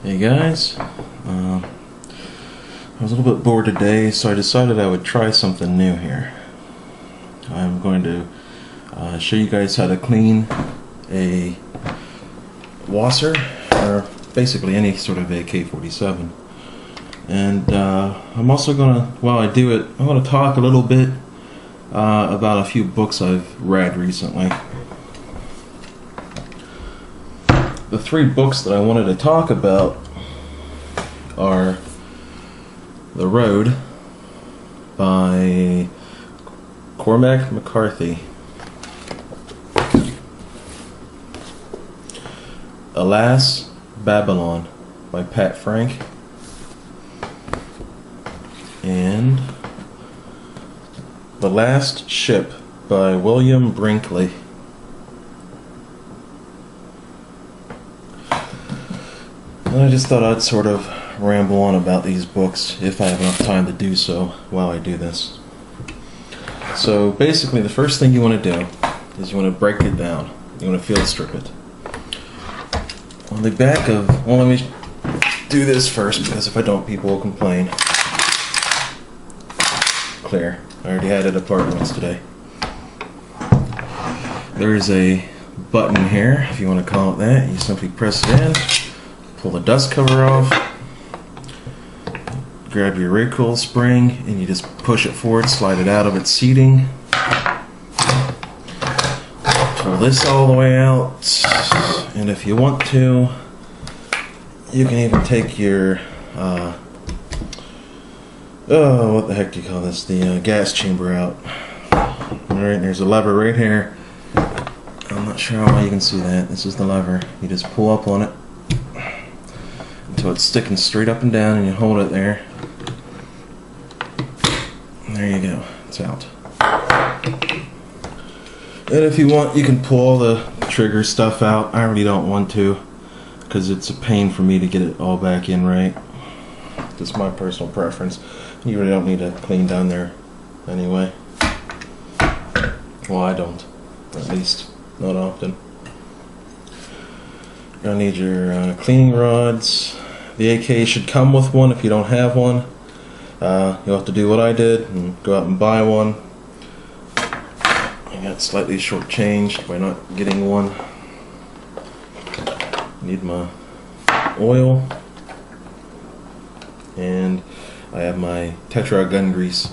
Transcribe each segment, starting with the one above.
Hey guys, I was a little bit bored today, so I decided I would try something new here. I'm going to show you guys how to clean a WASR, or basically any sort of AK-47. And I'm also going to, while I do it, I'm going to talk a little bit about a few books I've read recently. The three books that I wanted to talk about are The Road by Cormac McCarthy, Alas, Babylon by Pat Frank, and The Last Ship by William Brinkley. I just thought I'd sort of ramble on about these books if I have enough time to do so while I do this. So basically the first thing you want to do is you want to break it down. You want to field strip it. On the back of, well, let me do this first because if I don't people will complain. Clear. I already had it apart once today. There's a button here, if you want to call it that. You simply press it in. Pull the dust cover off, grab your recoil spring, and you just push it forward, slide it out of its seating. Pull this all the way out, and if you want to, you can even take your, what the heck do you call this, the gas chamber out. Alright, there's a lever right here. I'm not sure how well you can see that. This is the lever. You just pull up on it until it's sticking straight up and down, and you hold it there. And there you go, it's out. And if you want, you can pull all the trigger stuff out. I really don't want to, because it's a pain for me to get it all back in right. Just my personal preference. You really don't need to clean down there anyway. Well, I don't, at least not often. You're gonna need your cleaning rods. The AK should come with one if you don't have one. You'll have to do what I did and go out and buy one. I got slightly shortchanged by not getting one. Need my oil. And I have my Tetra gun grease.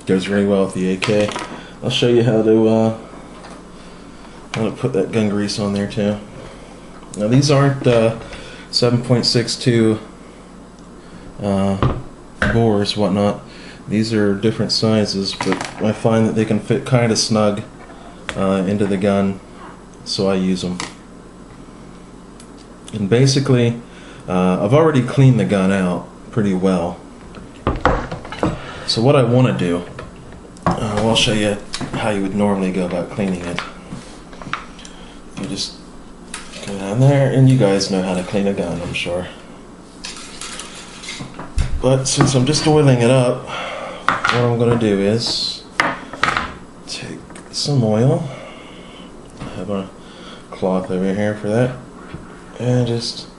Goes really well with the AK. I'll show you how to put that gun grease on there too. Now these aren't 7.62 bores, whatnot. These are different sizes, but I find that they can fit kind of snug into the gun, so I use them. And basically, I've already cleaned the gun out pretty well. So what I want to do, I'll show you how you would normally go about cleaning it. You just go down there, and you guys know how to clean a gun, I'm sure. But since I'm just oiling it up, what I'm going to do is take some oil. I have a cloth over here for that, and just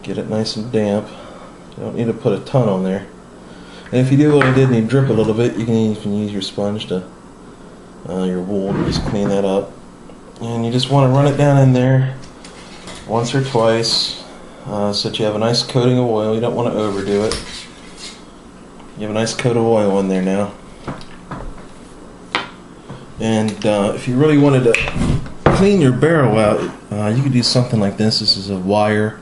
get it nice and damp. You don't need to put a ton on there. And if you do what I did and you drip a little bit, you can even use your sponge to, your wool, to just clean that up. And you just want to run it down in there once or twice so that you have a nice coating of oil. You don't want to overdo it. You have a nice coat of oil in there now. And if you really wanted to clean your barrel out, you could do something like this. This is a wire.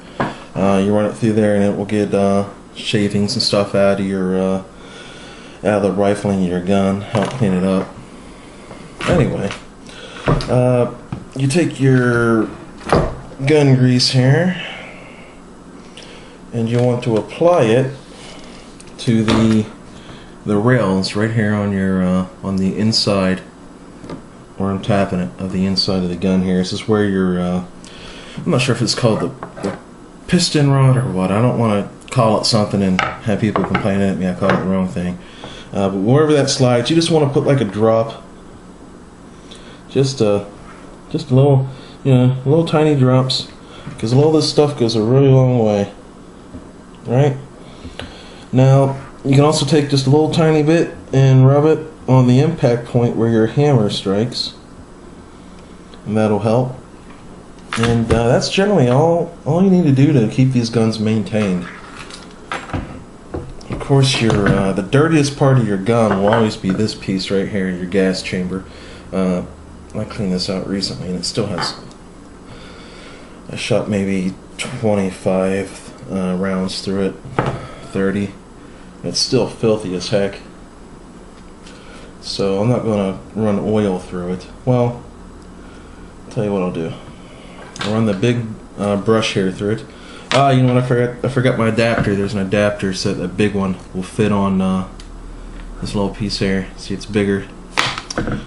You run it through there and it will get shavings and stuff out of your out of the rifling of your gun. Help clean it up. Anyway, you take your gun grease here, and you want to apply it to the rails right here on your on the inside, where I'm tapping it, of the inside of the gun here. This is where your I'm not sure if it's called the piston rod or what. I don't want to call it something and have people complain at me I call it the wrong thing. But wherever that slides, you just want to put like a drop, just a little, little tiny drops because all this stuff goes a really long way. Right? Now, you can also take just a little tiny bit and rub it on the impact point where your hammer strikes, and that'll help. And that's generally all you need to do to keep these guns maintained. Of course, the dirtiest part of your gun will always be this piece right here, your gas chamber. I cleaned this out recently, and it still has. I shot maybe 25 rounds through it, 30. It's still filthy as heck. So I'm not going to run oil through it. Well, I'll tell you what I'll do. I'll run the big brush hair through it. You know what? I forgot my adapter. There's an adapter so that big one will fit on this little piece here. See, it's bigger.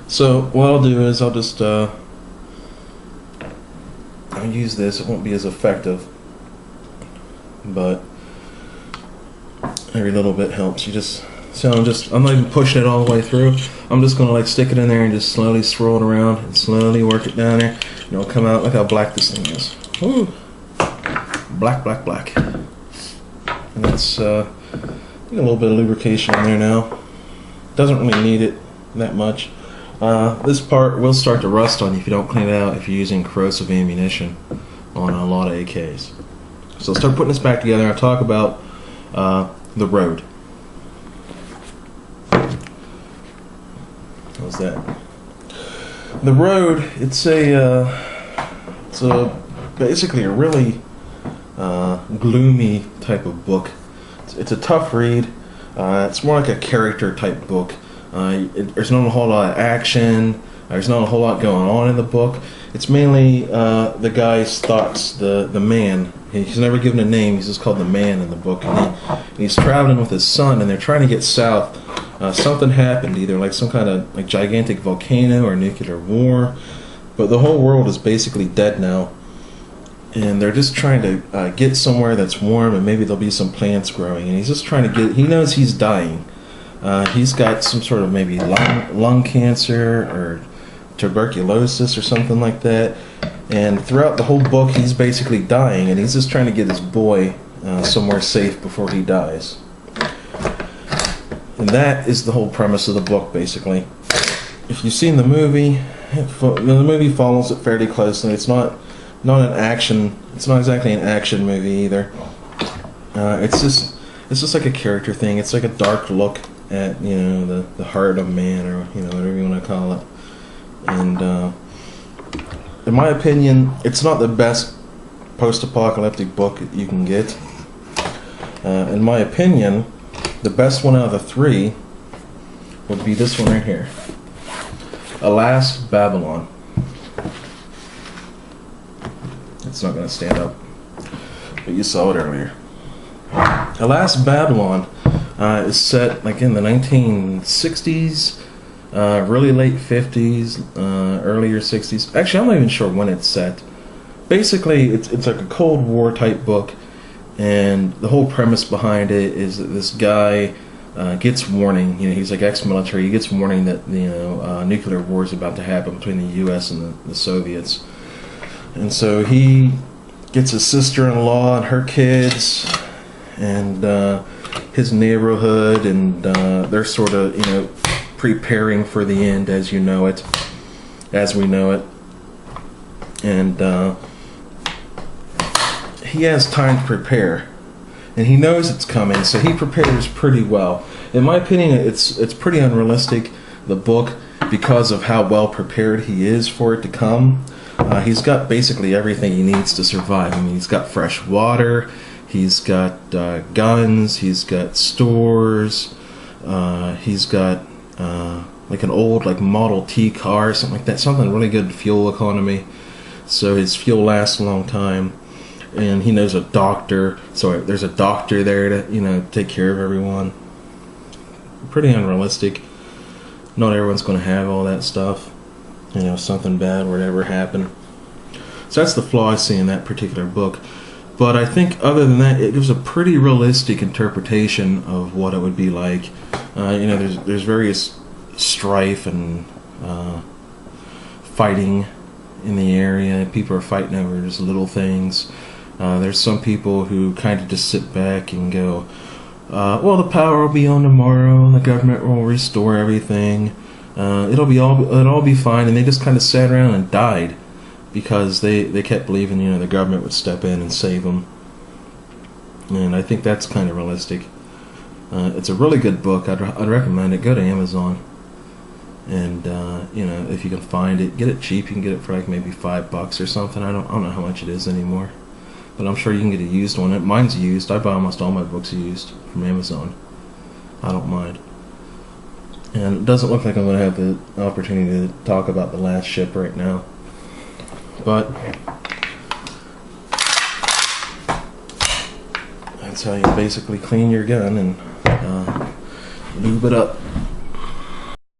So what I'll do is I'll just I'll use this. It won't be as effective, but every little bit helps. You just so I'm not even pushing it all the way through. I'm just gonna like stick it in there and just slowly swirl it around and slowly work it down there. And it'll come out. Look how black this thing is. Woo. Black, black, black. And that's a little bit of lubrication in there now. Doesn't really need it that much. This part will start to rust on you if you don't clean it out if you're using corrosive ammunition on a lot of AKs. So let's start putting this back together. I'll talk about the road. How's that? The road, it's basically a really gloomy type of book. It's a tough read. It's more like a character type book. There's not a whole lot of action. There's not a whole lot going on in the book. It's mainly the guy's thoughts, the man. He's never given a name. He's just called the man in the book. And he's traveling with his son, and they're trying to get south. Something happened, either like some kind of like gigantic volcano or nuclear war. But the whole world is basically dead now. And they're just trying to get somewhere that's warm, and maybe there'll be some plants growing. And he's just trying to get. He knows he's dying. He's got some sort of maybe lung cancer or tuberculosis or something like that. And throughout the whole book, he's basically dying, and he's just trying to get his boy somewhere safe before he dies. And that is the whole premise of the book, basically. If you've seen the movie, the movie follows it fairly closely. It's not an action. It's not exactly an action movie either. It's just like a character thing. It's like a dark look at the heart of man, or whatever you want to call it. And in my opinion, it's not the best post-apocalyptic book you can get. In my opinion, the best one out of the three would be this one right here, Alas, Babylon. It's not going to stand up, but you saw it earlier. Alas, Babylon is set like in the 1960s, really late 50s, earlier 60s. Actually, I'm not even sure when it's set. Basically, it's like a Cold War type book, and the whole premise behind it is that this guy gets warning. He's like ex-military. He gets warning that nuclear war is about to happen between the U.S. and the Soviets. And so he gets his sister-in-law and her kids and his neighborhood, and they're sort of, preparing for the end as we know it. And he has time to prepare. And he knows it's coming, so he prepares pretty well. In my opinion, it's pretty unrealistic, the book, because of how well prepared he is for it to come. He's got basically everything he needs to survive. I mean, he's got fresh water, he's got guns, he's got stores, he's got like an old Model T car, something like that, something really good fuel economy, so his fuel lasts a long time. And he knows a doctor, so there's a doctor there to take care of everyone. Pretty unrealistic. Not everyone's going to have all that stuff. Something bad would ever happen. So that's the flaw I see in that particular book. But I think other than that, it gives a pretty realistic interpretation of what it would be like. There's various strife and fighting in the area. People are fighting over just little things. There's some people who kind of just sit back and go, well, the power will be on tomorrow, and the government will restore everything. It'll all be fine, and they just kind of sat around and died because they kept believing, you know, the government would step in and save them. And I think that's kind of realistic. It's a really good book. I'd recommend it. Go to Amazon, and you know, if you can find it, get it cheap. You can get it for like maybe $5 or something. I don't know how much it is anymore, but I'm sure you can get a used one. Mine's used. I buy almost all my books used from Amazon. I don't mind. And it doesn't look like I'm going to have the opportunity to talk about The Last Ship right now, but that's how you basically clean your gun and lube it up.